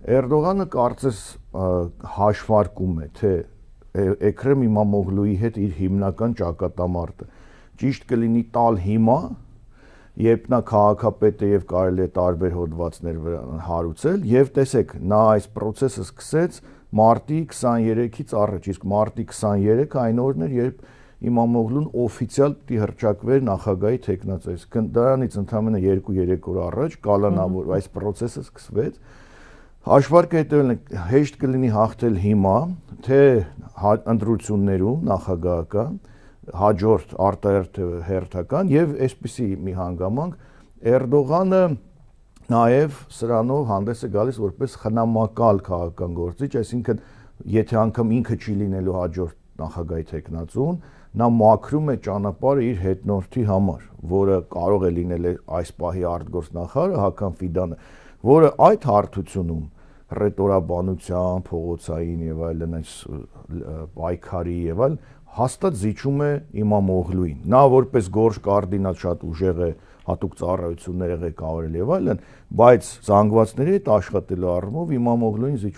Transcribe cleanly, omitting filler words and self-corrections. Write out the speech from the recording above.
Էրդողանը կարծես հաշվարկում է, թե Էքրեմ Իմամօղլուի հետ իր հիմնական ճակատամարտը ճիշտ կլինի տալ հիմա, երբ նա քաղաքապետ է եւ կարելի է տարբեր հոդվածներ վրա հարուցել, եւ տեսեք, նա այս process-ը սկսեց մարտի 23-ից առաջ, իսկ մարտի 23-ը այն օրն էր, երբ Իմամօղլուն օֆիցիալ պիտի հռչակվեր նախագահի թեկնածու, դրանից ընդամենը 2-3 օր առաջ կալանավոր այս process-ը սկսվեց։ Հաշվարկը հետևելն է, հեշտ կլինի հաղթել հիմա, թե ընտրություններում նախագահական, հաջորդ արտահերթ հերթական եւ այսպիսի մի հանգամանք Էրդողանը նաեւ սրանով հանդես է գալիս որպես խնամակալ քաղաքական գործիչ, այսինքն եթե անգամ ինքը չի լինելու հաջորդ նախագահի թեկնածուն, նա մաքրում է ճանապարհը իր հետնորդի համար, որը կարող է լինել այս պահի արտգործնախարարը Հական Ֆիդանը, որը այդ հարթությունում ռետորաբանության, փողոցային եւ այլն այս պայքարի եւ այլն հաստատ զիջում է Իմամօղլուին։ Նա որպես գորշ կարդինալ շատ ուժեղ է, հատուկ ծառայություններ է ղեկավարել եւ այլն, բայց զանգվածների հետ աշխատելու առումով Իմամօղլուին զիջում